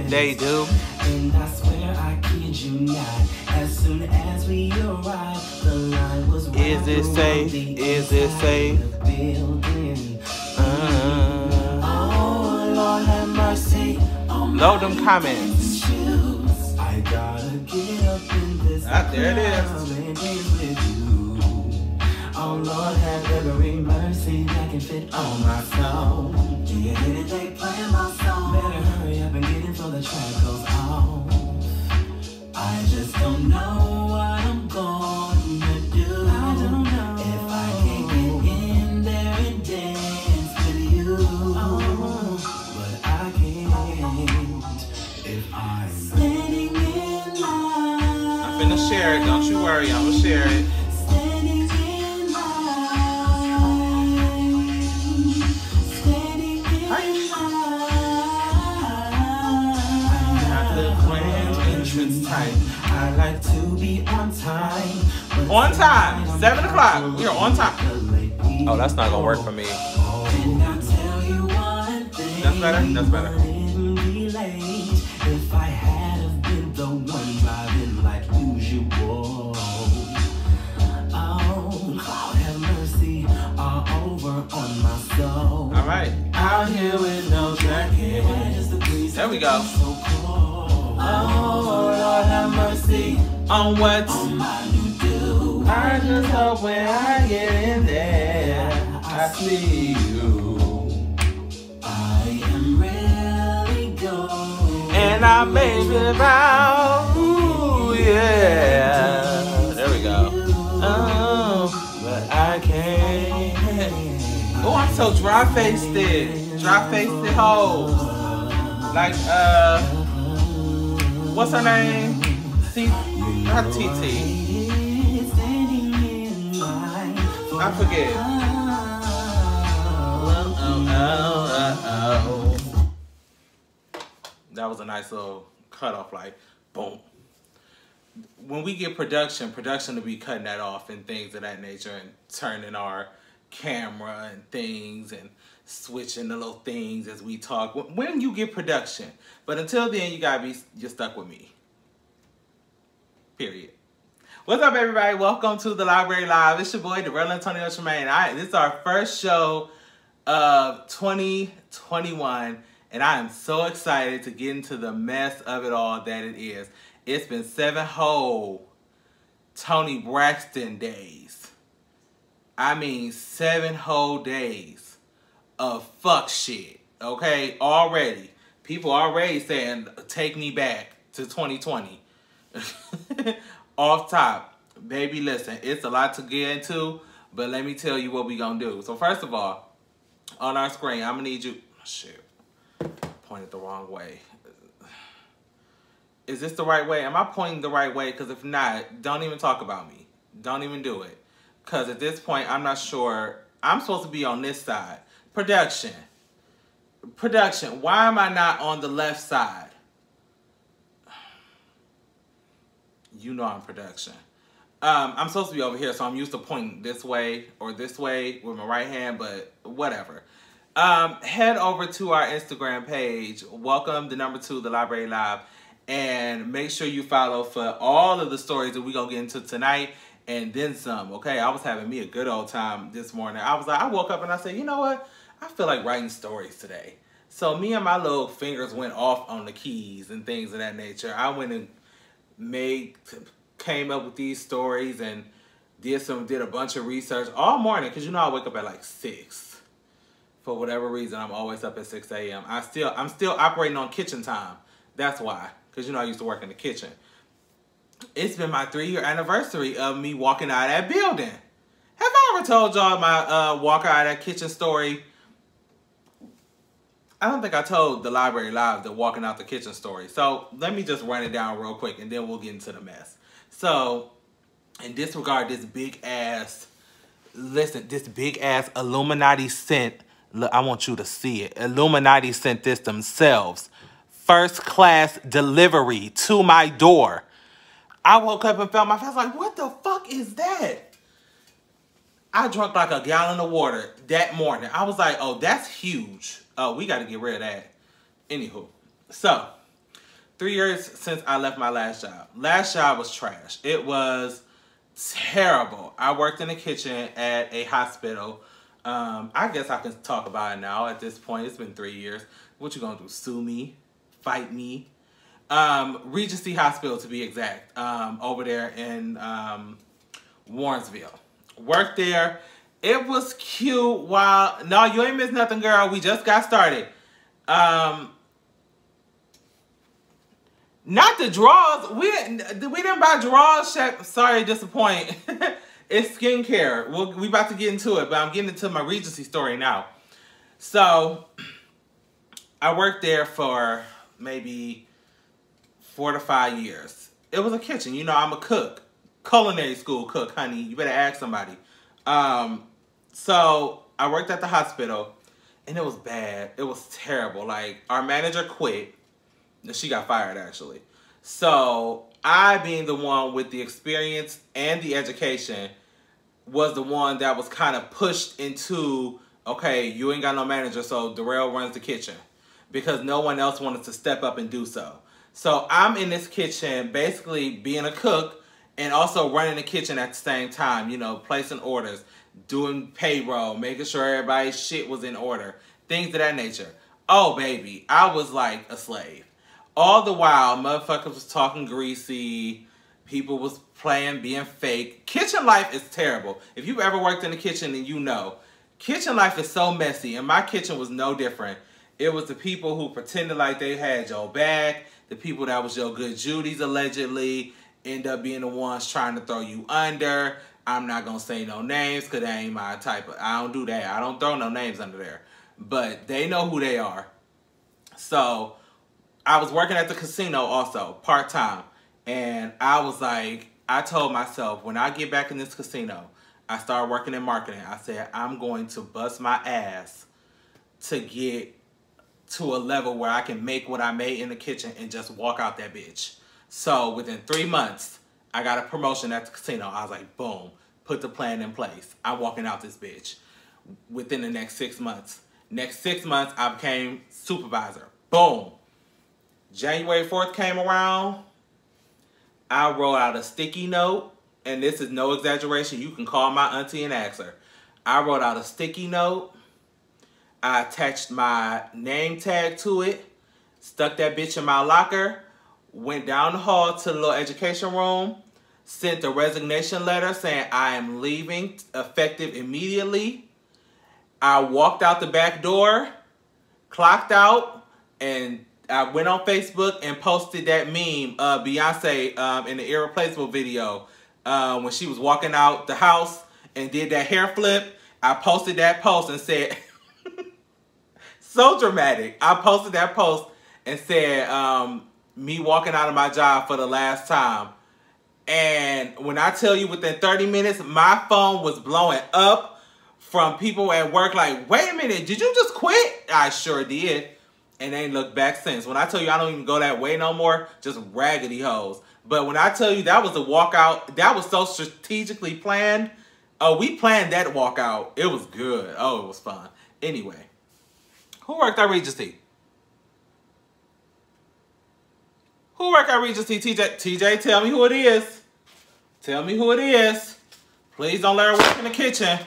They do. And I swear I kid you not. As soon as we arrived, the line was right. Is it safe? Is it safe? Oh, Lord have mercy. Load them comments. I gotta get up in this. Ah, there it is. Oh Lord, have every mercy that can fit on my soul. Do you hear it? They playing my song. Better hurry up and get it before the track goes off. I just don't know what I'm gonna do. I don't know if I can get in there and dance with you. But I can't if I'm standing in line. I'm finna share it. Don't you worry. I'm gonna share it. I like to be on time. On time. 7 o'clock. You're on time. Oh, that's not gonna work for me. That's better? That's better. If I had have been the one driving like usual. Oh, Lord have mercy all over on my soul. All right. Out here with no jacket. There we go. Oh, Lord have mercy On what? on my do. I just hope when I get in there, I see you. I am really going. And I made it out. Ooh, yeah. There we go. Oh, but I can't. Oh, I'm so dry-faced it. Dry-faced hoes. Like, what's her name? Not TT. I forget. That was a nice little cutoff, like boom. When we get production will be cutting that off and things of that nature and turning our camera and things and switching the little things as we talk. When you get production. But until then, you gotta be just stuck with me. Period. What's up, everybody? Welcome to the Library Live. It's your boy, the Real Antonio Tremaine. This is our first show of 2021, and I am so excited to get into the mess of it all that it is. It's been 7 whole Toni Braxton days. I mean, 7 whole days of fuck shit, okay? Already. People already saying, take me back to 2020. Off top, baby, listen, it's a lot to get into, but let me tell you what we gonna do. So first of all, on our screen, I'm gonna need you, shit, pointed the wrong way. Is this the right way? Am I pointing the right way? Because if not, don't even talk about me. Don't even do it. Because at this point, I'm not sure. I'm supposed to be on this side. Production. Why am I not on the left side? You know I'm production. I'm supposed to be over here, so I'm used to pointing this way or this way with my right hand, but whatever. Head over to our Instagram page. Welcome, the #2, the Library Live. And make sure you follow for all of the stories that we're going to get into tonight and then some, okay? I was having me a good old time this morning. I woke up and I said, you know what? I feel like writing stories today. So me and my little fingers went off on the keys and things of that nature. I went and came up with these stories and did a bunch of research all morning, because you know I wake up at like 6. For whatever reason, I'm always up at 6 a.m. I'm still operating on kitchen time. That's why, because you know I used to work in the kitchen. It's been my 3-year anniversary of me walking out of that building. Have I ever told y'all my walk out of that kitchen story? I don't think I told the Library Live the walking out the kitchen story. So let me just run it down real quick and then we'll get into the mess. So in disregard, this big ass Illuminati sent, look, I want you to see it. Illuminati sent this themselves. First class delivery to my door. I woke up and felt my face like, what the fuck is that? I drank like a gallon of water that morning. I was like, oh, that's huge. Oh, we got to get rid of that. Anywho, So, 3 years since I left my last job. Last job was trash. It was terrible. I worked in the kitchen at a hospital. I guess I can talk about it now at this point. It's been 3 years. What you gonna do? Sue me? Fight me? Regency Hospital to be exact. Over there in Warrensville. Worked there. It was cute while... No, you ain't missed nothing, girl. We just got started. Not the drawers. We didn't buy drawers. Sorry to disappoint. It's skincare. We about to get into it, but I'm getting into my Regency story now. So, I worked there for maybe 4 to 5 years. It was a kitchen. You know, I'm a cook. Culinary school cook, honey. You better ask somebody. So, I worked at the hospital, and it was bad. It was terrible. Like, our manager quit. She got fired, actually. So, I, being the one with the experience and the education, was the one that was kind of pushed into, okay, you ain't got no manager, so Darrell runs the kitchen. Because no one else wanted to step up and do so. So, I'm in this kitchen, basically being a cook, and also running the kitchen at the same time. You know, placing orders, doing payroll, making sure everybody's shit was in order. Things of that nature. Oh, baby, I was like a slave. All the while, motherfuckers was talking greasy. People was playing, being fake. Kitchen life is terrible. If you've ever worked in the kitchen, then you know. Kitchen life is so messy, and my kitchen was no different. It was the people who pretended like they had your back, the people that was your good Judies, allegedly, end up being the ones trying to throw you under. I'm not going to say no names, because that ain't my type of... I don't do that. I don't throw no names under there. But they know who they are. So... I was working at the casino also, part-time. And I was like, I told myself, when I get back in this casino, I started working in marketing. I said, I'm going to bust my ass to get to a level where I can make what I made in the kitchen and just walk out that bitch. So within 3 months, I got a promotion at the casino. I was like, boom, put the plan in place. I'm walking out this bitch within the next 6 months. Next 6 months, I became supervisor. Boom. January 4th came around, I wrote out a sticky note, and this is no exaggeration. You can call my auntie and ask her. I wrote out a sticky note. I attached my name tag to it, stuck that bitch in my locker, went down the hall to the little education room, sent a resignation letter saying I am leaving, effective immediately. I walked out the back door, clocked out, and I went on Facebook and posted that meme of Beyonce in the Irreplaceable video when she was walking out the house and did that hair flip. I posted that post and said, so dramatic. I posted that post and said, me walking out of my job for the last time. And when I tell you within 30 minutes, my phone was blowing up from people at work like, wait a minute, did you just quit? I sure did. And they ain't looked back since. When I tell you I don't even go that way no more, just raggedy hoes. But when I tell you that was a walkout, that was so strategically planned. Oh, we planned that walkout. It was good. Oh, it was fun. Anyway, who worked at Regency? Who worked at Regency? TJ, tell me who it is. Tell me who it is. Please don't let her work in the kitchen.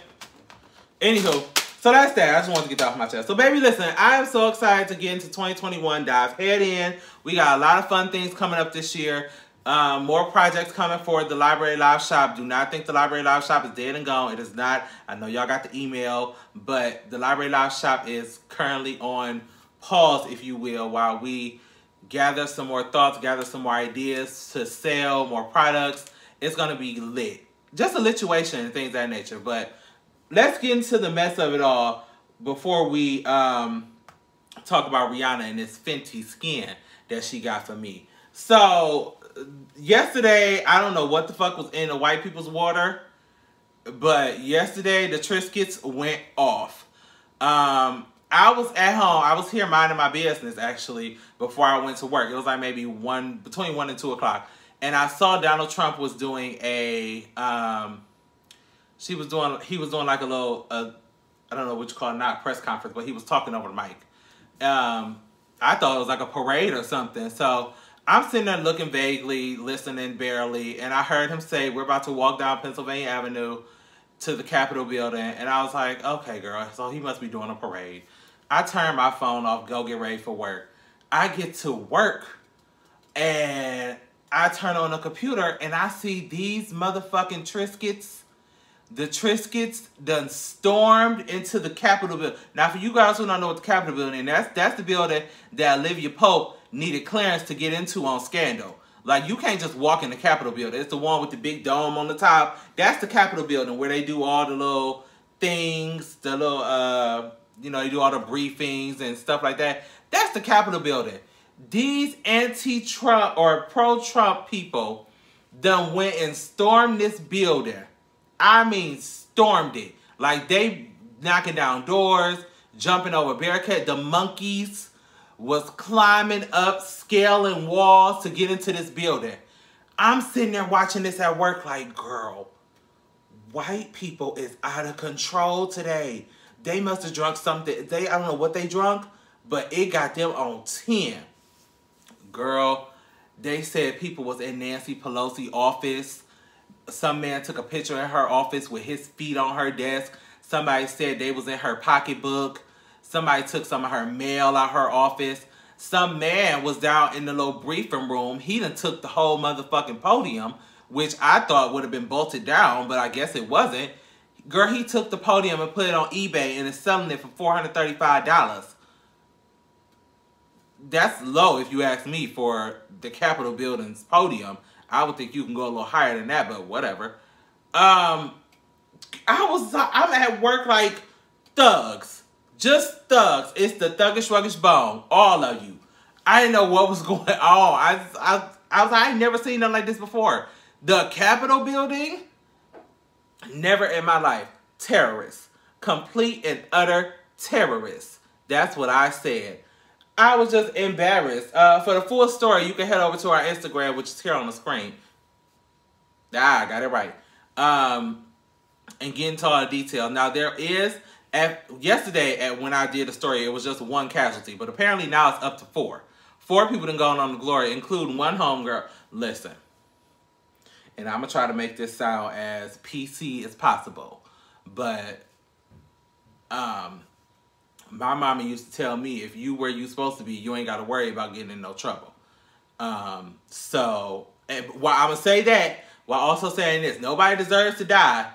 Anywho. So that's that. I just wanted to get that off my chest. So baby, listen, I am so excited to get into 2021. Dive head in. We got a lot of fun things coming up this year. More projects coming for the Library Live Shop. Do not think the Library Live Shop is dead and gone. It is not. I know y'all got the email, but the Library Live Shop is currently on pause, if you will, while we gather some more thoughts, gather some more ideas to sell more products. It's going to be lit. Just a lituation and things of that nature, but let's get into the mess of it all before we talk about Rihanna and this Fenty skin that she got for me. So, yesterday, I don't know what the fuck was in the white people's water, but yesterday the Triscuits went off. I was at home. I was here minding my business, actually, before I went to work. It was like maybe between 1 and 2 o'clock. And I saw Donald Trump was doing a... he was doing like a little, I don't know what you call it, not press conference, but he was talking over the mic. I thought it was like a parade or something. So I'm sitting there looking vaguely, listening barely, and I heard him say, we're about to walk down Pennsylvania Avenue to the Capitol building. And I was like, okay, girl, so he must be doing a parade. I turned my phone off, go get ready for work. I get to work, and I turn on the computer, and I see these motherfucking Triscuits. The Triscuits done stormed into the Capitol building. Now, for you guys who don't know what the Capitol building is, that's the building that Olivia Pope needed clearance to get into on Scandal. Like, you can't just walk in the Capitol building. It's the one with the big dome on the top. That's the Capitol building where they do all the little things, the little, you know, they do all the briefings and stuff like that. That's the Capitol building. These anti-Trump or pro-Trump people done went and stormed this building. I mean, stormed it. Like, they knocking down doors, jumping over barricades. The monkeys was climbing up, scaling walls to get into this building. I'm sitting there watching this at work like, girl, white people is out of control today. They must have drunk something. I don't know what they drunk, but it got them on 10. Girl, they said people was in Nancy Pelosi's office. Some man took a picture in her office with his feet on her desk. Somebody said they was in her pocketbook. Somebody took some of her mail out her office. Some man was down in the little briefing room. He done took the whole motherfucking podium, which I thought would have been bolted down, but I guess it wasn't. Girl, he took the podium and put it on eBay and is selling it for $435. That's low if you ask me for the Capitol building's podium. I would think you can go a little higher than that, but whatever. I'm at work like thugs. Just thugs. It's the thuggish, ruggish bone. All of you. I didn't know what was going on. I ain't never seen nothing like this before. The Capitol building, never in my life. Terrorists. Complete and utter terrorists. That's what I said. I was just embarrassed. For the full story, you can head over to our Instagram, which is here on the screen. I got it right. And get into all the detail. Now, there is, yesterday when I did the story, it was just one casualty. But apparently now it's up to 4. 4 people done gone on the glory, including one homegirl. Listen. And I'm going to try to make this sound as PC as possible. But, my mama used to tell me, if you where you supposed to be, you ain't got to worry about getting in no trouble. So, while I'm going to say that, while also saying this, nobody deserves to die.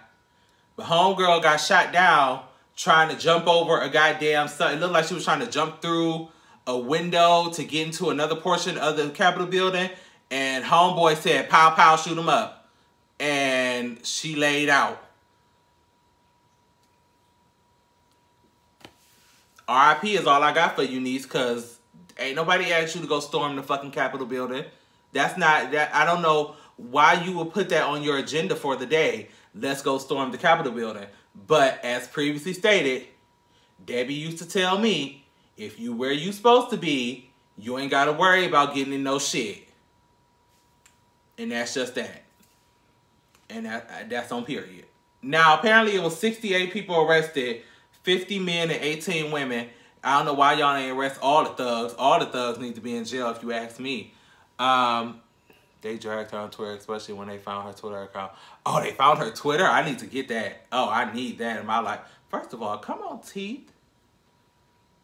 But homegirl got shot down trying to jump over a goddamn, it looked like she was trying to jump through a window to get into another portion of the Capitol building. And homeboy said, pow, pow, shoot him up. And she laid out. RIP is all I got for you, niece, because ain't nobody asked you to go storm the fucking Capitol building. That's not, I don't know why you would put that on your agenda for the day. Let's go storm the Capitol building. But as previously stated, Debbie used to tell me, if you where you supposed to be, you ain't got to worry about getting in no shit. And that's just that. And that's on period. Now, apparently it was 68 people arrested, 50 men and 18 women. I don't know why y'all ain't arrest all the thugs. All the thugs need to be in jail if you ask me. They dragged her on Twitter, especially when they found her Twitter account. Oh, they found her Twitter? I need to get that. Oh, I need that in my life. First of all, come on, Teeth.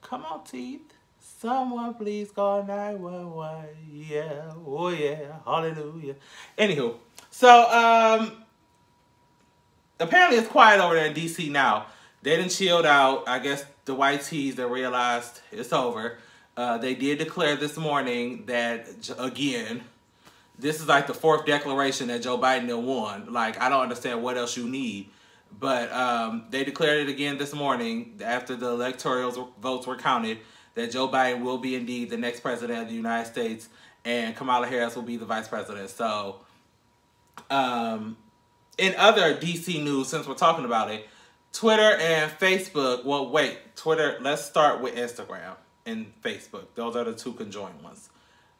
Come on, Teeth. Someone please call 911. Yeah. Oh, yeah. Hallelujah. Anywho. So, apparently it's quiet over there in D.C. now. They done chilled out. I guess the white tees that realized it's over. They did declare this morning that, again, this is like the 4th declaration that Joe Biden done won. Like, I don't understand what else you need. But they declared it again this morning after the electoral votes were counted that Joe Biden will be indeed the next president of the United States and Kamala Harris will be the vice president. So, in other DC news, since we're talking about it, Twitter and Facebook, well, wait, Twitter, let's start with Instagram and Facebook. Those are the 2 conjoined ones.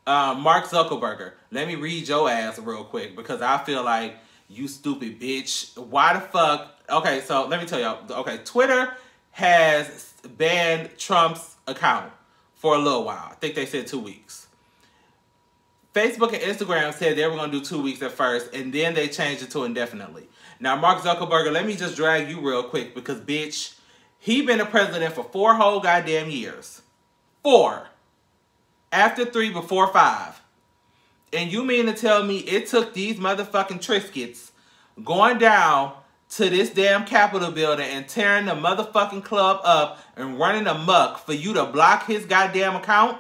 Mark Zuckerberg, let me read your ass real quick because I feel like you stupid bitch. Why the fuck? Okay, so let me tell y'all. Okay, Twitter has banned Trump's account for a little while. I think they said 2 weeks. Facebook and Instagram said they were going to do 2 weeks at first, and then they changed it to indefinitely. Now, Mark Zuckerberg, let me just drag you real quick because, bitch, he been a president for 4 whole goddamn years. 4. After 3, before 5. And you mean to tell me it took these motherfucking Triscuits going down to this damn Capitol building and tearing the motherfucking club up and running amok for you to block his goddamn account?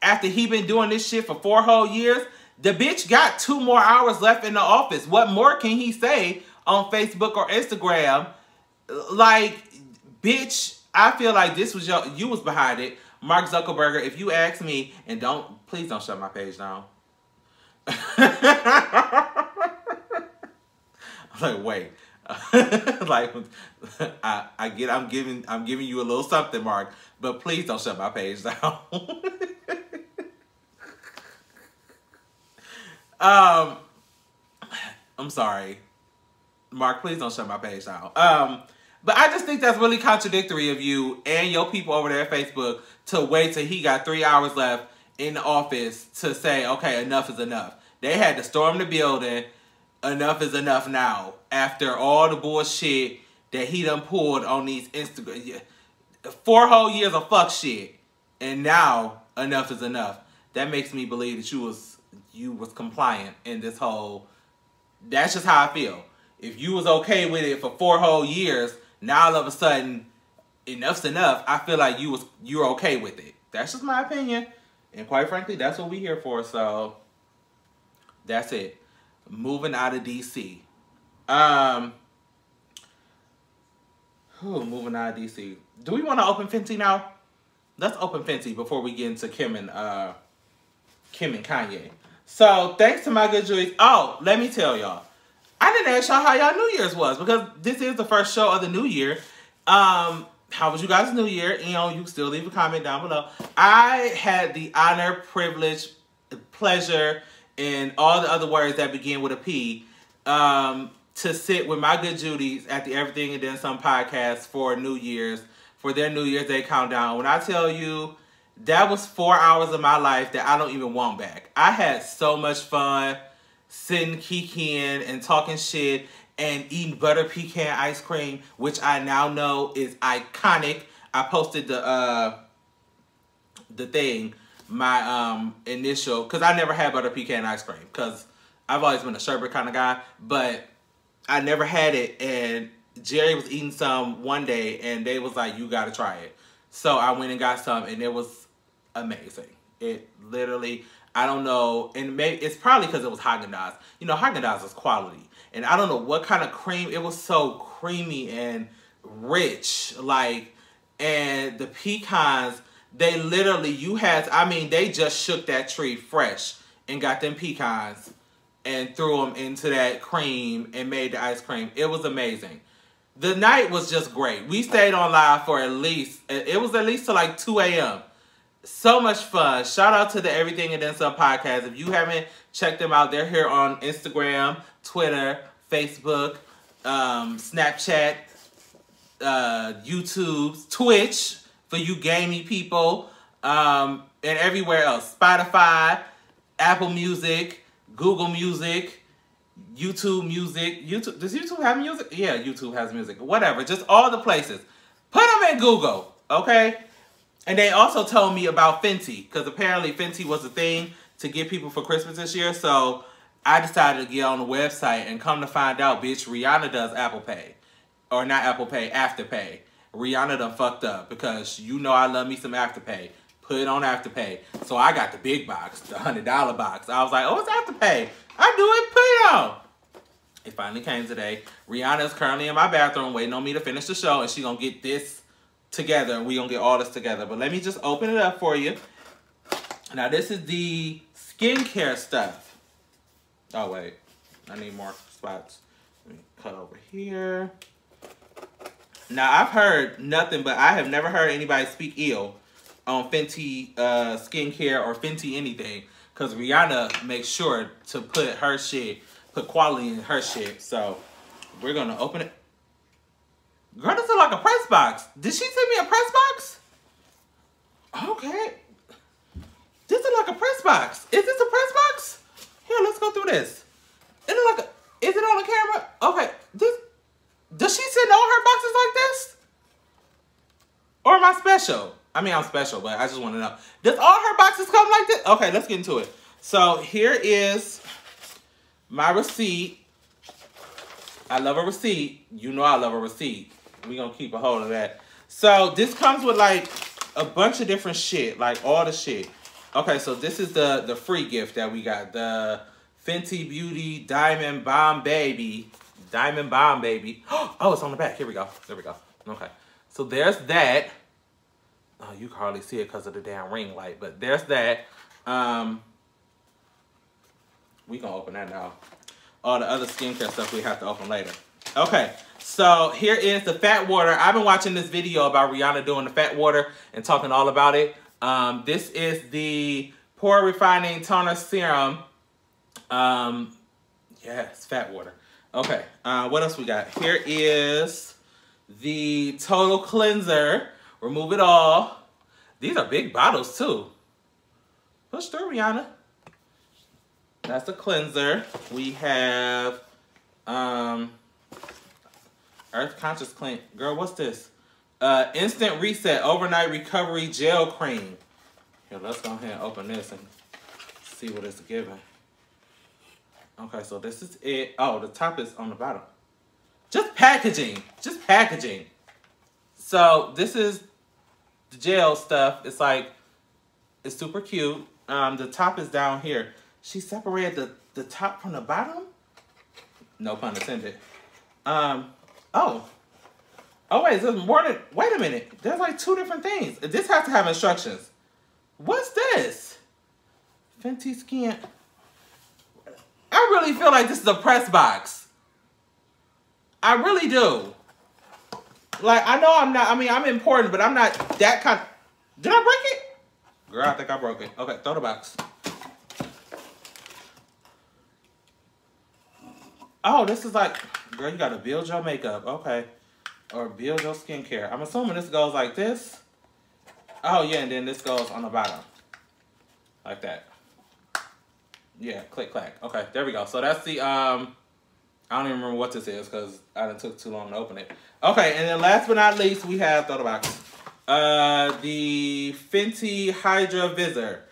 After he been doing this shit for 4 whole years? The bitch got 2 more hours left in the office. What more can he say on Facebook or Instagram? Like, bitch, I feel like this was you was behind it. Mark Zuckerberg, if you ask me, and please don't shut my page down. Like, wait. Like, I'm giving you a little something, Mark, but please don't shut my page down. I'm sorry, Mark, please don't shut my page down. But I just think that's really contradictory of you and your people over there at Facebook to wait till he got 3 hours left in the office to say, okay, enough is enough. They had to storm the building. Enough is enough now. After all the bullshit that he done pulled on these Instagram. 4 whole years of fuck shit. And now, enough is enough. That makes me believe that you was compliant in this whole... That's just how I feel. If you was okay with it for 4 whole years, now all of a sudden, enough's enough, I feel like you're okay with it. That's just my opinion. And quite frankly, that's what we here for. So, that's it. Moving out of DC. Moving out of DC. Do we want to open Fenty now? Let's open Fenty before we get into Kim and Kanye. So, thanks to my good Julies. Oh, let me tell y'all. I didn't ask y'all how y'all New Year's was because this is the first show of the new year. How was you guys' New Year? You know, you can still leave a comment down below. I had the honor, privilege, pleasure, and all the other words that begin with a P to sit with my good Judies at the Everything and Then Some podcast for New Year's, for their New Year's Day countdown. When I tell you, that was 4 hours of my life that I don't even want back. I had so much fun sitting, kikiing, and talking shit and eating butter pecan ice cream, which I now know is iconic. I posted the thing, my initial, because I never had butter pecan ice cream, because I've always been a sherbet kind of guy, but I never had it, and Jerry was eating some one day, and they was like, you gotta try it. So I went and got some, and it was amazing. It literally, I don't know, and maybe it's probably because it was Haagen-Dazs. You know, Haagen-Dazs is quality, and I don't know what kind of cream, it was so creamy and rich, like, and the pecans, they literally, they just shook that tree fresh and got them pecans and threw them into that cream and made the ice cream. It was amazing. The night was just great. We stayed on live for at least till like 2 a.m. So much fun. Shout out to the Everything and Then Some podcast. If you haven't checked them out, they're here on Instagram, Twitter, Facebook, Snapchat, YouTube, Twitch, for you gaming people, and everywhere else. Spotify, Apple Music, Google Music, YouTube Music. Does YouTube have music? Yeah, YouTube has music. Whatever, just all the places. Put them in Google, okay? And they also told me about Fenty, because apparently Fenty was a thing to get people for Christmas this year, so I decided to get on the website, and come to find out, bitch, Rihanna does Apple Pay. Or not Apple Pay, Afterpay. Rihanna done fucked up, because you know I love me some Afterpay. Put it on Afterpay. So I got the big box, the $100 box. I was like, oh, it's Afterpay. I do it, put it on. It finally came today. Rihanna is currently in my bathroom waiting on me to finish the show, and she's going to get this together, and we're going to get all this together. But let me just open it up for you. Now, this is the skincare stuff. Oh, wait. I need more spots. Let me cut over here. Now, I've heard nothing, but I have never heard anybody speak ill on Fenty skincare or Fenty anything, because Rihanna makes sure to put her shit, put quality in her shit. So, we're going to open it. Girl, this is like a press box. Did she send me a press box? Okay. This is like a press box. Is this a press box? Here, let's go through this. Is it on the camera? Okay. Does she send all her boxes like this? Or am I special? I mean, I'm special, but I just want to know. Does all her boxes come like this? Okay, let's get into it. So here is my receipt. I love a receipt. You know I love a receipt. We're going to keep a hold of that. So this comes with like a bunch of different shit. Like all the shit. Okay, so this is the free gift that we got. The Fenty Beauty Diamond Bomb Baby. Diamond Bomb Baby. Oh, it's on the back. Here we go. There we go. Okay. So there's that. Oh, you can hardly see it because of the damn ring light. But there's that. We gonna open that now. All the other skincare stuff we have to open later. Okay. So here is the fat water. I've been watching this video about Rihanna doing the fat water and talking all about it. This is the Pore Refining Toner Serum. Yeah, it's fat water. Okay, what else we got? Here is the Total Cleanser. Remove it all. These are big bottles too. Push through, Rihanna. That's the cleanser. We have Earth Conscious Clean. Girl, what's this? Instant Reset Overnight Recovery Gel Cream. Here, let's go ahead and open this and see what it's giving. Okay, so this is it. Oh, the top is on the bottom. Just packaging. Just packaging. So this is the gel stuff. It's like, it's super cute. The top is down here. She separated the top from the bottom? No pun intended. Oh, wait, there's more than, wait a minute. There's like two different things. This has to have instructions. What's this? Fenty Skin. I really feel like this is a press box. I really do. Like, I know I'm not, I mean, I'm important, but I'm not that kind. Did I break it? Girl, I think I broke it. Okay, throw the box. Oh, this is like, girl, you gotta build your makeup. Okay. Or build your skincare. I'm assuming this goes like this. Oh, yeah, and then this goes on the bottom. Like that. Yeah, click, clack. Okay, there we go. So that's the, I don't even remember what this is because I done took too long to open it. Okay, and then last but not least, we have, throw the box. The Fenty Hydra Visor.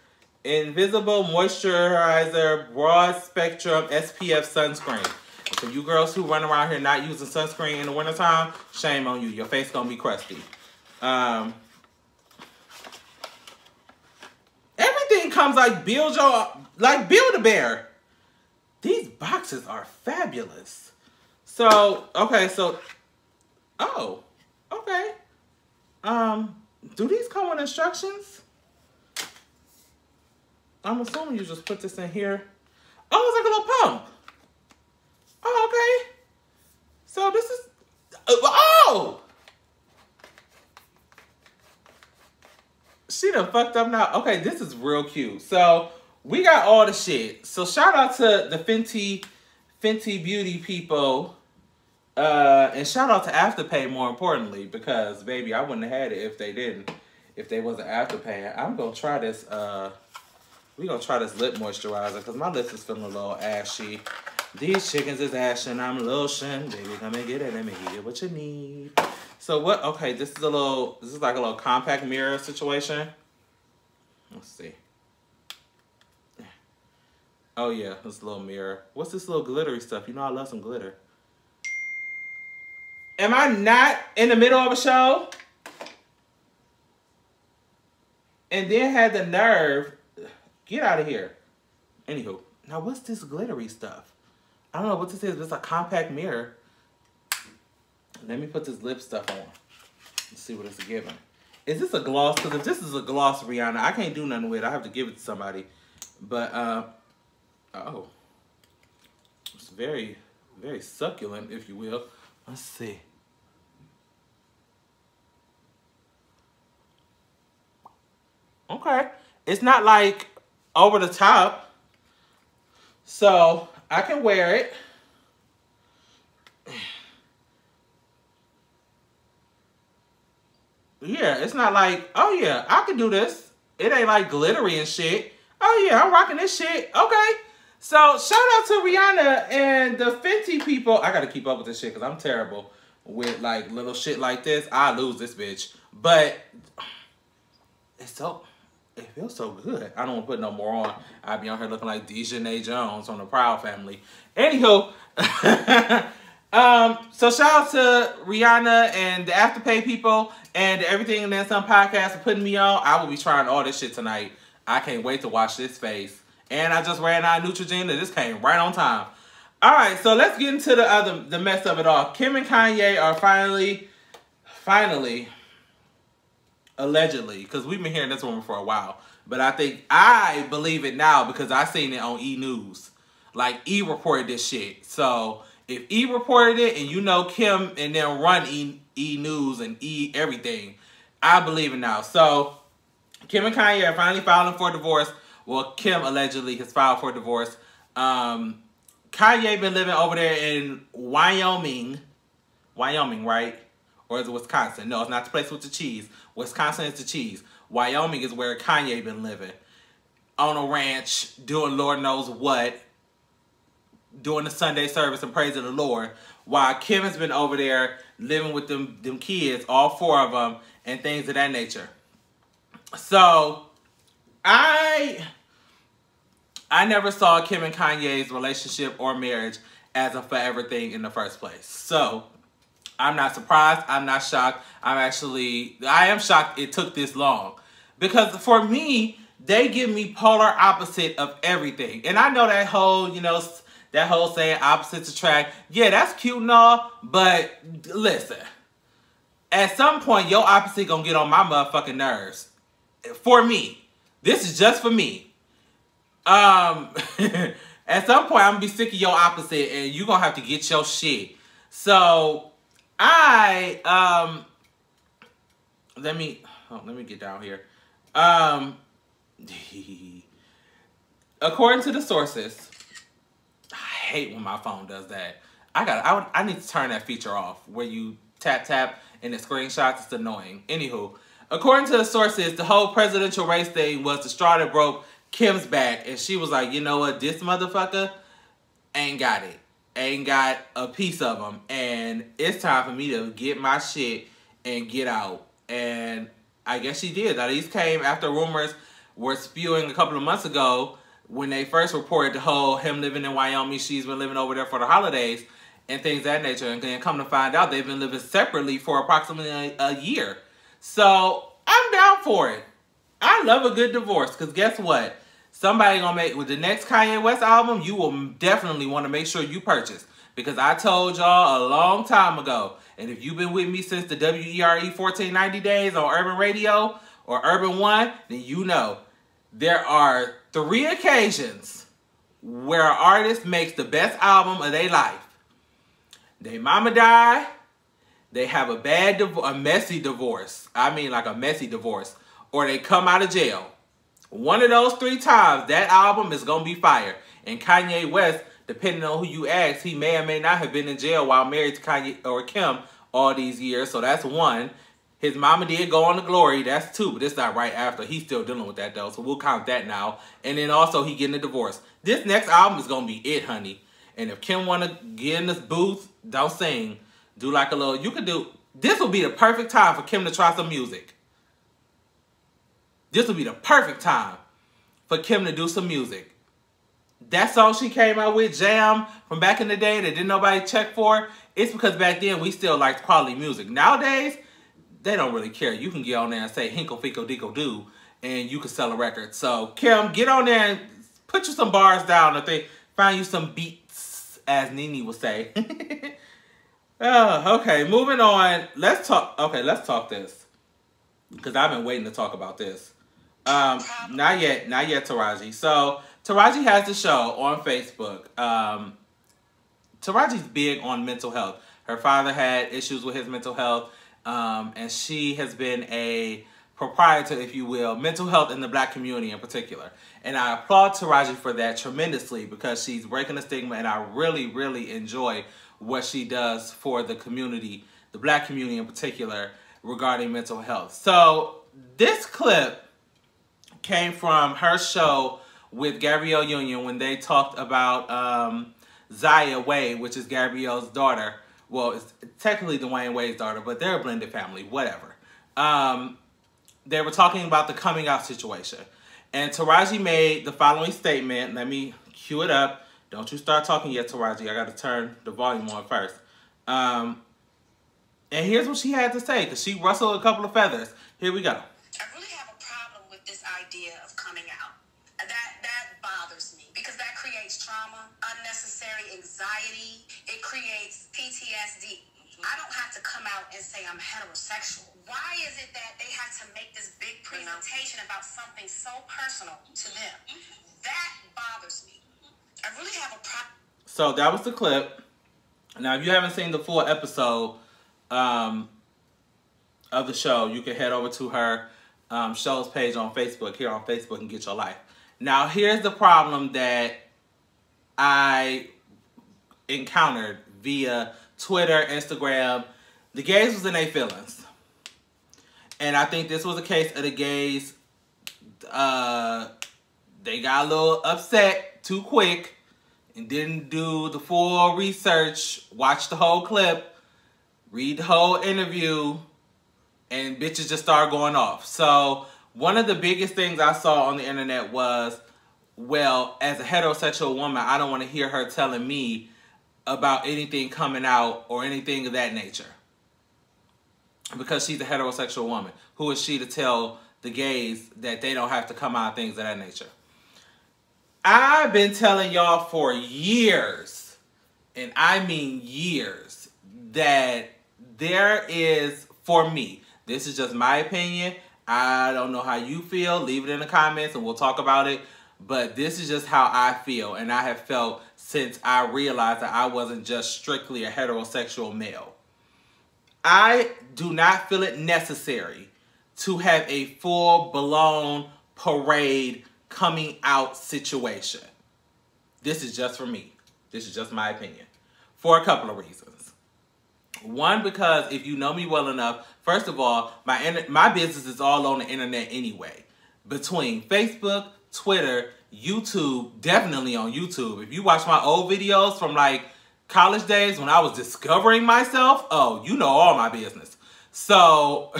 Invisible Moisturizer Broad Spectrum SPF Sunscreen. For you girls who run around here not using sunscreen in the wintertime, shame on you. Your face gonna be crusty. Everything comes like Build-A-Bear. These boxes are fabulous. So, okay, so, oh, okay. Do these come with instructions? I'm assuming you just put this in here. Oh, it's like a little pump. Oh, okay. So this is, oh! She done fucked up now. Okay, this is real cute. So we got all the shit. So shout out to the Fenty Beauty people. And shout out to AFTERPAY more importantly, because baby, I wouldn't have had it if they didn't. If they wasn't AFTERPAYing. I'm gonna try this, we're gonna try this lip moisturizer because my lips is feeling a little ashy. These chickens is ashen, I'm lotion. Baby, come and get it. Let me give you what you need. So what, okay, this is like a little compact mirror situation. Let's see. Oh yeah, this little mirror. What's this little glittery stuff? You know I love some glitter. Am I not in the middle of a show? And then had the nerve, get out of here. Anywho, now what's this glittery stuff? I don't know what this is, but it's a compact mirror. Let me put this lip stuff on. Let's see what it's giving. Is this a gloss? Because if this is a gloss, Rihanna, I can't do nothing with it. I have to give it to somebody. But, oh. It's very, very succulent, if you will. Let's see. Okay. It's not like over the top. So I can wear it. Yeah, it's not like, oh yeah, I can do this. It ain't like glittery and shit. Oh yeah, I'm rocking this shit. Okay. So shout out to Rihanna and the Fenty people. I gotta keep up with this shit because I'm terrible with like little shit like this. I lose this bitch. But it feels so good. I don't want to put no more on. I'd be on here looking like Dejanay Jones on the Proud Family. Anywho, so shout out to Rihanna and the Afterpay people and Everything and Then Some podcast for putting me on. I will be trying all this shit tonight. I can't wait to watch this face. And I just ran out of Neutrogena and this came right on time. All right, so let's get into the mess of it all. Kim and Kanye are finally, allegedly, because we've been hearing this rumor for a while, but I believe it now because I seen it on E! News. Like, E! reported this shit. So, if E! reported it and you know Kim and then run E! News and E! everything, I believe it now. So, Kim and Kanye are finally filing for divorce. Well, Kim allegedly has filed for divorce. Kanye been living over there in Wyoming. Wyoming, right? Or is it Wisconsin? No, it's not the place with the cheese. Wisconsin is the cheese. Wyoming is where Kanye been living. On a ranch, doing Lord knows what. Doing the Sunday service and praising the Lord. While Kim has been over there living with them kids, all 4 of them, and things of that nature. So, I never saw Kim and Kanye's relationship or marriage as a forever thing in the first place. So, I'm not surprised. I'm not shocked. I am shocked it took this long. Because for me, they give me polar opposite of everything. And I know that whole, that whole saying opposites attract. Yeah, that's cute and all. But listen, at some point, your opposite gonna get on my motherfucking nerves. For me. This is just for me. At some point, I'm gonna be sick of your opposite and you gonna have to get your shit. So, let me get down here. According to the sources, I hate when my phone does that. I need to turn that feature off where you tap and it screenshots. It's annoying. Anywho, according to the sources, the whole presidential race thing was the straw that broke Kim's back, and she was like, you know what, this motherfucker ain't got it. Ain't got a piece of them, and it's time for me to get my shit and get out. And I guess she did. Now, these came after rumors were spewing a couple of months ago when they first reported the whole him living in Wyoming, she's been living over there for the holidays, and things of that nature. And then come to find out they've been living separately for approximately a year. So, I'm down for it. I love a good divorce, because guess what? Somebody gonna make, with the next Kanye West album, you will definitely want to make sure you purchase. Because I told y'all a long time ago, and if you've been with me since the WERE 1490 days on Urban Radio or Urban One, then you know there are 3 occasions where an artist makes the best album of their life. Their mama died, they have a messy divorce. I mean like a messy divorce. Or they come out of jail. One of those 3 times, that album is going to be fire. And Kanye West, depending on who you ask, he may or may not have been in jail while married to Kanye or Kim all these years. So that's 1. His mama did go on to glory. That's 2, but it's not right after. He's still dealing with that, though. So we'll count that now. And then also, he getting a divorce. This next album is going to be it, honey. And if Kim want to get in this booth, don't sing. Do like a little, you could do, this will be the perfect time for Kim to try some music. This would be the perfect time for Kim to do some music. That song she came out with, Jam, from back in the day that didn't nobody check for, it's because back then we still liked quality music. Nowadays, they don't really care. You can get on there and say hinkle, finkle, dinkle, doo, and you can sell a record. So, Kim, get on there and put you some bars down or find you some beats, as Nene would say. Okay, moving on. Let's talk this. Because I've been waiting to talk about this. Not yet, Taraji. So, Taraji has the show on Facebook. Taraji's big on mental health. Her father had issues with his mental health, and she has been a proprietor, if you will, mental health in the Black community in particular. And I applaud Taraji for that tremendously because she's breaking the stigma, and I really, really enjoy what she does for the community, the Black community in particular, regarding mental health. So, this clip came from her show with Gabrielle Union when they talked about Zaya Wade, which is Gabrielle's daughter. Well, it's technically Dwayne Wade's daughter, but they're a blended family, whatever. They were talking about the coming out situation. And Taraji made the following statement. Let me cue it up. Don't you start talking yet, Taraji. I got to turn the volume on first. And here's what she had to say, because she rustled a couple of feathers. Here we go. I really have a problem with this idea of coming out. That bothers me, because that creates trauma, unnecessary anxiety. It creates PTSD. I don't have to come out and say I'm heterosexual. Why is it that they have to make this big presentation about something so personal to them? That bothers me. I really have a problem. So that was the clip. Now, if you haven't seen the full episode of the show, you can head over to her show's page on Facebook, here on Facebook, and get your life. Now, here's the problem that I encountered via Twitter, Instagram. The gays was in their feelings. And I think this was a case of the gays. They got a little upset too quick and didn't do the full research, watch the whole clip, read the whole interview, and bitches just started going off. So one of the biggest things I saw on the internet was, well, as a heterosexual woman, I don't want to hear her telling me about anything coming out or anything of that nature. Because she's a heterosexual woman. Who is she to tell the gays that they don't have to come out, things of that nature? I've been telling y'all for years, and I mean years, that there is, for me, this is just my opinion. I don't know how you feel. Leave it in the comments and we'll talk about it. But this is just how I feel, and I have felt since I realized that I wasn't just strictly a heterosexual male. I do not feel it necessary to have a full-blown parade coming out situation. This is just for me. This is just my opinion. For a couple of reasons. One, because if you know me well enough, first of all, my business is all on the internet anyway. Between Facebook, Twitter, YouTube, definitely on YouTube. If you watch my old videos from like college days when I was discovering myself, oh, you know all my business. So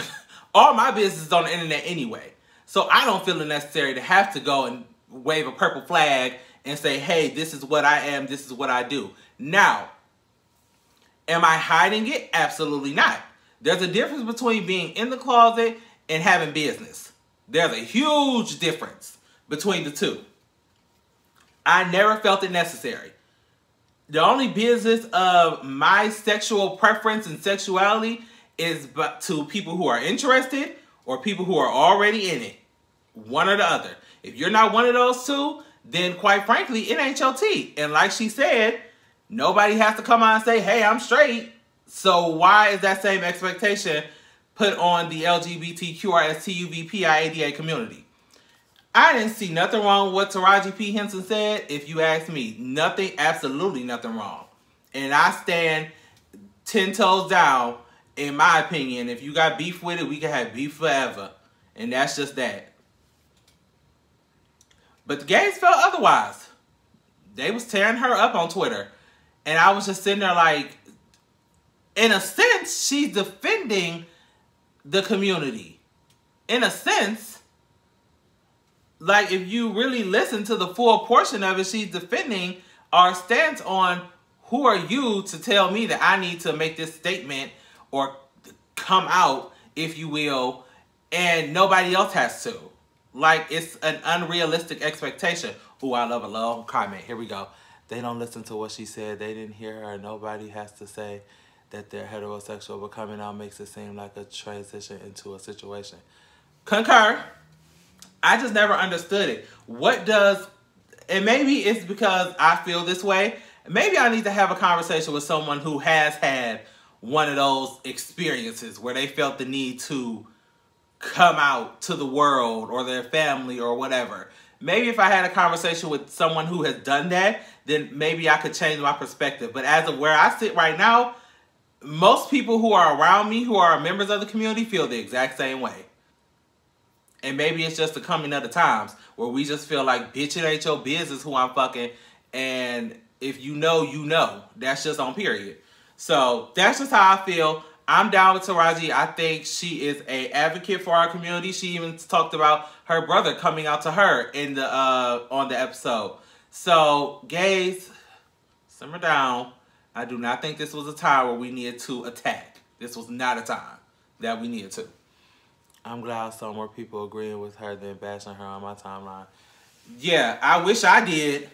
all my business is on the internet anyway. So I don't feel it necessary to have to go and wave a purple flag and say, hey, this is what I am, this is what I do. Now, am I hiding it? Absolutely not. There's a difference between being in the closet and having business. There's a huge difference between the two. I never felt it necessary. The only business of my sexual preference and sexuality is to people who are interested or people who are already in it. One or the other. If you're not one of those two, then quite frankly, it ain't your tea. And like she said, nobody has to come out and say, hey, I'm straight. So why is that same expectation put on the LGBTQRSTUVPIADA community? I didn't see nothing wrong with what Taraji P. Henson said, if you ask me. Nothing, absolutely nothing wrong. And I stand 10 toes down, in my opinion. If you got beef with it, we can have beef forever. And that's just that. But the gays felt otherwise. They was tearing her up on Twitter. And I was just sitting there like, in a sense, she's defending the community. In a sense, like if you really listen to the full portion of it, she's defending our stance on who are you to tell me that I need to make this statement or come out, if you will, and nobody else has to. Like, it's an unrealistic expectation. Ooh, I love a long comment. Here we go. They don't listen to what she said. They didn't hear her. Nobody has to say that they're heterosexual, but coming out makes it seem like a transition into a situation. Concur. I just never understood it. What does, and maybe it's because I feel this way. Maybe I need to have a conversation with someone who has had one of those experiences where they felt the need to come out to the world or their family or whatever. Maybe if I had a conversation with someone who has done that, then maybe I could change my perspective. But as of where I sit right now, most people who are around me, who are members of the community, feel the exact same way. And maybe it's just the coming of the times where we just feel like, bitch, it ain't your business who I'm fucking. And if you know, you know. That's just on period. So that's just how I feel. I'm down with Taraji. I think she is an advocate for our community. She even talked about her brother coming out to her in the on the episode. So, gays, simmer down. I do not think this was a time where we needed to attack. This was not a time that we needed to. I'm glad I saw more people agreeing with her than bashing her on my timeline. Yeah, I wish I did.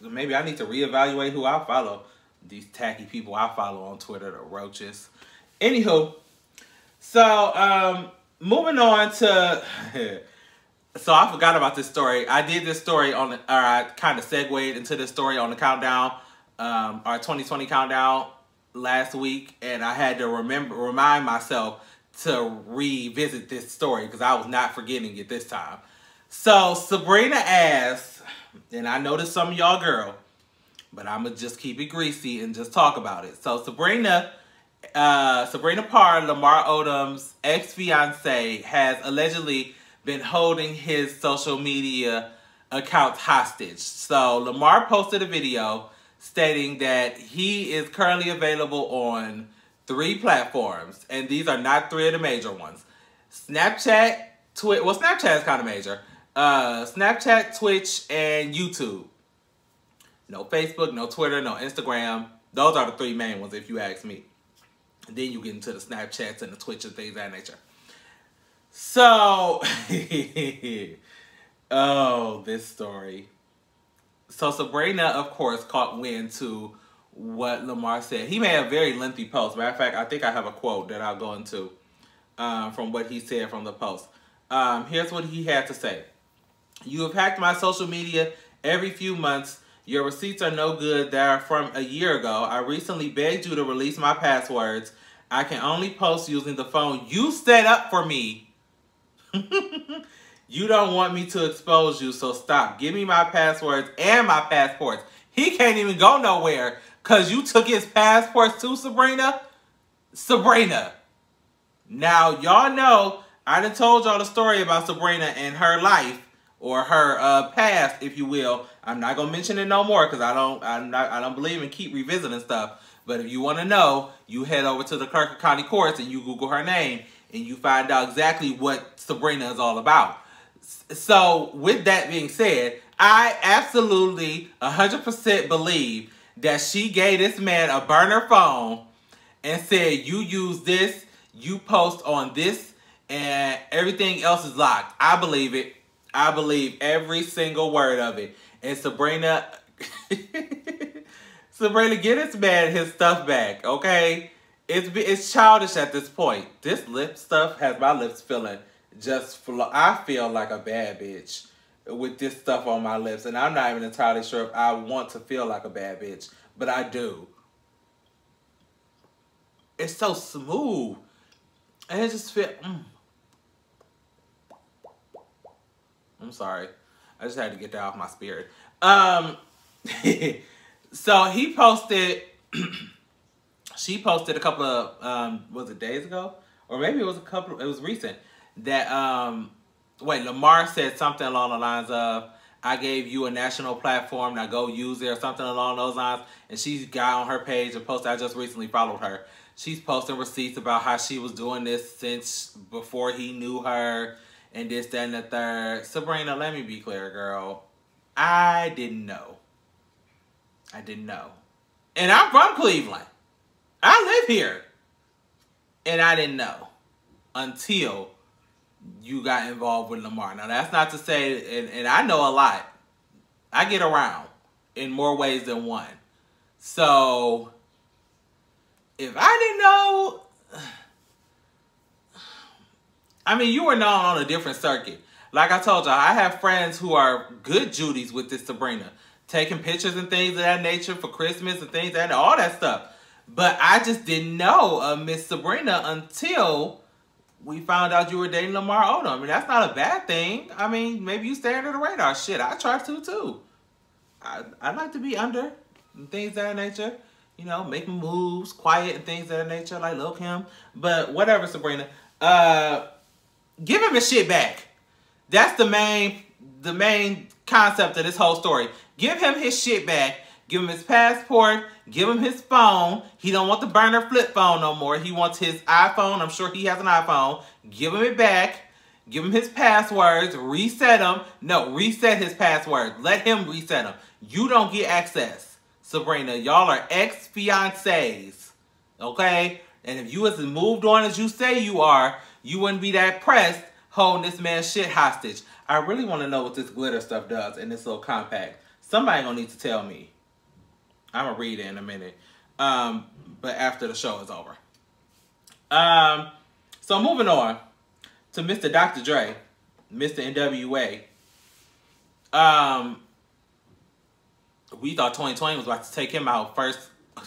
Maybe I need to reevaluate who I follow. These tacky people I follow on Twitter, the roaches. Anywho, so moving on to so I forgot about this story. I did this story I kind of segued into this story on the countdown, our 2020 countdown last week, and I had to remind myself to revisit this story because I was not forgetting it this time. So Sabrina asked, and I know this some of y'all girl, but I'm gonna just keep it greasy and just talk about it. So Sabrina Parr, Lamar Odom's ex-fiance, has allegedly been holding his social media accounts hostage. So Lamar posted a video stating that he is currently available on 3 platforms, and these are not 3 of the major ones. Snapchat, Snapchat is kind of major. Snapchat, Twitch, and YouTube. No Facebook, no Twitter, no Instagram. Those are the 3 main ones if you ask me. And then you get into the Snapchats and the Twitch and things of that nature. So, oh, this story. So Sabrina, of course, caught wind to what Lamar said. He made a very lengthy post. Matter of fact, I think I have a quote that I'll go into from what he said from the post. Here's what he had to say. You have hacked my social media every few months. Your receipts are no good. They are from a year ago. I recently begged you to release my passwords. I can only post using the phone you set up for me. You don't want me to expose you, so stop. Give me my passwords and my passports. He can't even go nowhere because you took his passports too, Sabrina. Sabrina. Now, y'all know I done told y'all the story about Sabrina and her life, or her past, if you will. I'm not gonna mention it no more because I don't believe in keep revisiting stuff. But if you want to know, you head over to the Clark County Courts and you Google her name and you find out exactly what Sabrina is all about. So with that being said, I absolutely 100% believe that she gave this man a burner phone and said, you use this, you post on this, and everything else is locked. I believe it. I believe every single word of it. And Sabrina, Sabrina, get this man his stuff back, okay? It's childish at this point. This lip stuff has my lips feeling I feel like a bad bitch with this stuff on my lips. And I'm not even entirely sure if I want to feel like a bad bitch, but I do. It's so smooth. And it just feels... I'm sorry. I just had to get that off my spirit. So he posted... she posted a couple of... was it days ago? Or maybe it was it was recent. That, Lamar said something along the lines of, I gave you a national platform, now go use it, or something along those lines. And she got on her page and posted, I just recently followed her. She's posting receipts about how she was doing this since before he knew her, and this, that, and the third. Sabrina, let me be clear, girl. I didn't know. I didn't know. And I'm from Cleveland. I live here. And I didn't know until you got involved with Lamar. Now, that's not to say, and I know a lot. I get around in more ways than one. So, if I didn't know, I mean, you were known on a different circuit. Like I told y'all, I have friends who are good Judies with this Sabrina. Taking pictures and things of that nature for Christmas and things and all that stuff. But I just didn't know Miss Sabrina until we found out you were dating Lamar Odom. I mean, that's not a bad thing. I mean, maybe you stay under the radar. Shit, I try to too. I like to be under and things of that nature. You know, making moves, quiet and things of that nature, like Lil Kim. But whatever, Sabrina. give him his shit back. That's the main concept of this whole story. Give him his shit back. Give him his passport. Give him his phone. He don't want the burner flip phone no more. He wants his iPhone. I'm sure he has an iPhone. Give him it back. Give him his passwords. Reset them. No, reset his passwords. Let him reset them. You don't get access, Sabrina. Y'all are ex-fiancés. Okay? And if you was moved on as you say you are, you wouldn't be that pressed holding this man's shit hostage. I really want to know what this glitter stuff does in this little compact. Somebody gonna need to tell me. I'm gonna read it in a minute. But after the show is over. So moving on to Mr. Dr. Dre, Mr. NWA. We thought 2020 was about to take him out first.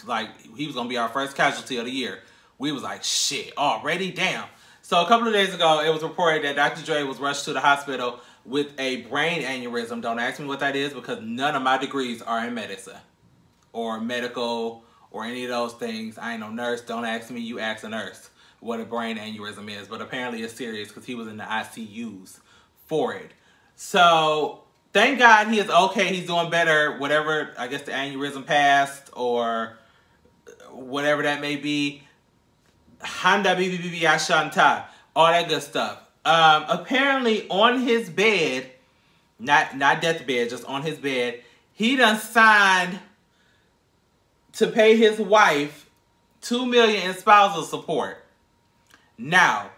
Like, he was gonna be our first casualty of the year. We was like, shit, already? Damn. So a couple of days ago, it was reported that Dr. Dre was rushed to the hospital with a brain aneurysm. Don't ask me what that is because none of my degrees are in medicine or medical or any of those things. I ain't no nurse. Don't ask me. You ask a nurse what a brain aneurysm is. But apparently it's serious because he was in the ICUs for it. So thank God he is okay. He's doing better. Whatever, I guess the aneurysm passed or whatever that may be. Handa BBB Ashanta. All that good stuff. Apparently on his bed, not deathbed, just on his bed, he done signed to pay his wife $2 million in spousal support. Now,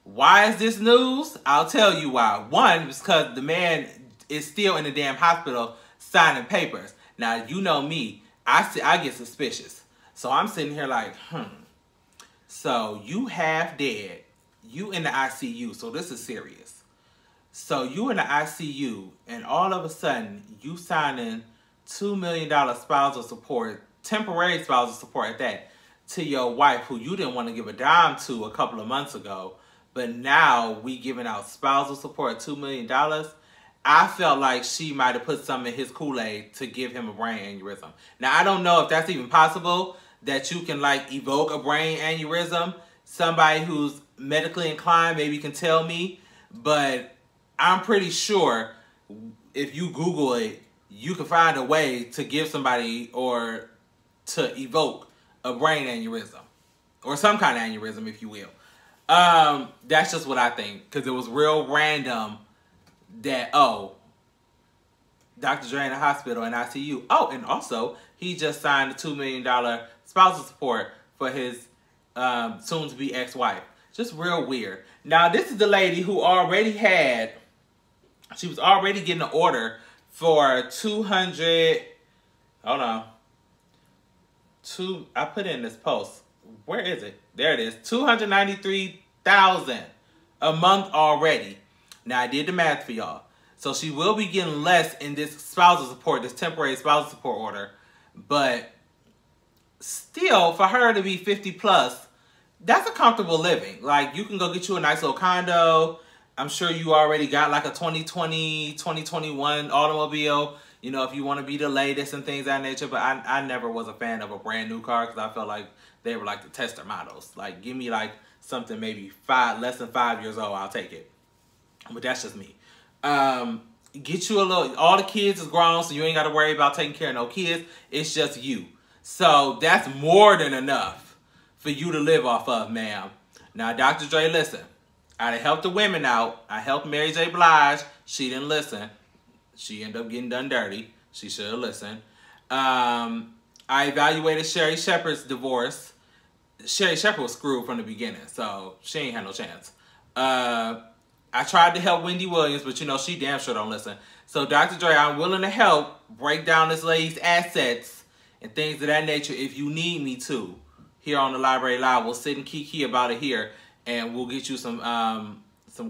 why is this news? I'll tell you why. One, because the man is still in the damn hospital signing papers. Now, you know me. I get suspicious. So I'm sitting here like, So you half dead. You in the ICU. So this is serious. So you in the ICU and all of a sudden you signing $2 million spousal support, temporary spousal support at that, to your wife who you didn't want to give a dime to a couple of months ago. But now we giving out spousal support $2 million. I felt like she might have put some in his Kool-Aid to give him a brain aneurysm. Now, I don't know if that's even possible, that you can like evoke a brain aneurysm. Somebody who's medically inclined maybe can tell me, but I'm pretty sure if you Google it, you can find a way to give somebody or to evoke a brain aneurysm or some kind of aneurysm, if you will. That's just what I think, because it was real random that, oh, Dr. Dre in the hospital in ICU. Oh, and also he just signed a $2 million spousal support for his soon-to-be ex-wife. Just real weird. Now, this is the lady who already had, she was already getting an order for 200, hold on. I put in this post. Where is it? There it is. $293,000 a month already. Now, I did the math for y'all. So she will be getting less in this spousal support, this temporary spousal support order. But still, for her to be 50 plus, that's a comfortable living. Like, you can go get you a nice little condo. I'm sure you already got like a 2020, 2021 automobile. You know, if you want to be the latest and things of that nature. But I never was a fan of a brand new car because I felt like they were like the tester models. Like, give me like something maybe less than 5 years old, I'll take it. But that's just me. Get you a little, all the kids is grown, so you ain't got to worry about taking care of no kids. It's just you. So that's more than enough for you to live off of, ma'am. Now, Dr. Dre, listen. I helped the women out. I helped Mary J. Blige. She didn't listen. She ended up getting done dirty. She should have listened. I evaluated Sherry Shepherd's divorce. Sherry Shepherd was screwed from the beginning, so she ain't had no chance. I tried to help Wendy Williams, but you know, she damn sure don't listen. So, Dr. Dre, I'm willing to help break down this lady's assets and things of that nature if you need me to. Here on the Library Live, we'll sit and kiki about it here, and we'll get you some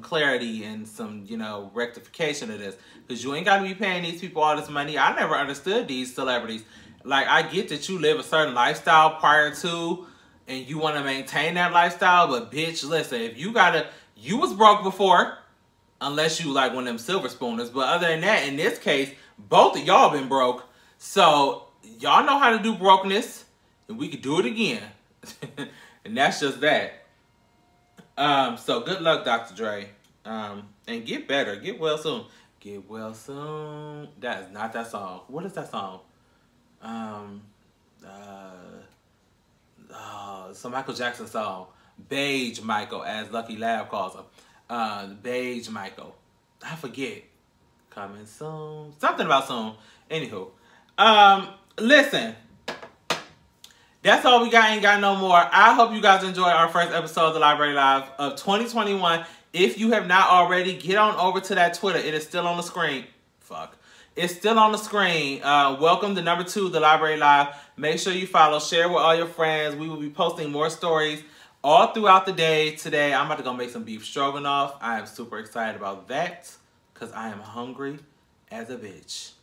clarity and some, you know, rectification of this. Because you ain't got to be paying these people all this money. I never understood these celebrities. Like, I get that you live a certain lifestyle prior to, and you want to maintain that lifestyle, but bitch, listen, if you gotta, you was broke before, unless you like one of them silver spooners, but other than that, in this case, both of y'all been broke, so y'all know how to do brokenness, and we could do it again. And that's just that. So good luck, Dr. Dre. And get better. Get well soon. Get well soon. That is not that song. What is that song? It's a Michael Jackson song. Beige Michael, as Lucky Lab calls him. Beige Michael. I forget. Coming soon. Something about soon. Anywho. Listen. That's all we got. Ain't got no more. I hope you guys enjoyed our first episode of the Library Live of 2021. If you have not already, get on over to that Twitter. It is still on the screen. Fuck. It's still on the screen. Welcome to number 2, the Library Live. Make sure you follow. Share with all your friends. We will be posting more stories all throughout the day. Today, I'm about to go make some beef stroganoff. I am super excited about that because I am hungry as a bitch.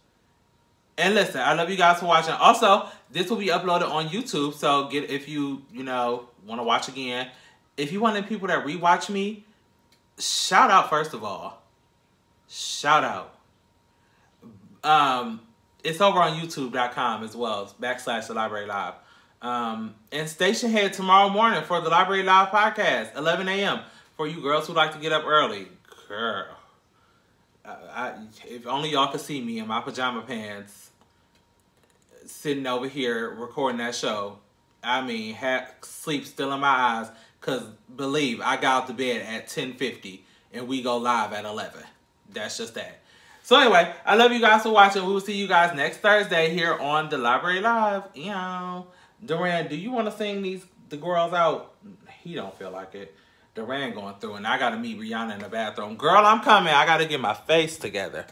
And listen, I love you guys for watching. Also, this will be uploaded on YouTube. So if you want to watch again. If you want the people that rewatch me, shout out first of all. Shout out. It's over on YouTube.com as well. It's / the Library Live. And station head tomorrow morning for the Library Live podcast, 11 a.m. for you girls who like to get up early. Girl. If only y'all could see me in my pajama pants sitting over here recording that show. I mean, sleep still in my eyes because, believe, I got out to bed at 10:50 and we go live at 11. That's just that. So anyway, I love you guys for watching. We will see you guys next Thursday here on the Library Live. Duran, do you want to sing the girls out? He don't feel like it. Duran going through, and I got to meet Rihanna in the bathroom. Girl, I'm coming. I got to get my face together.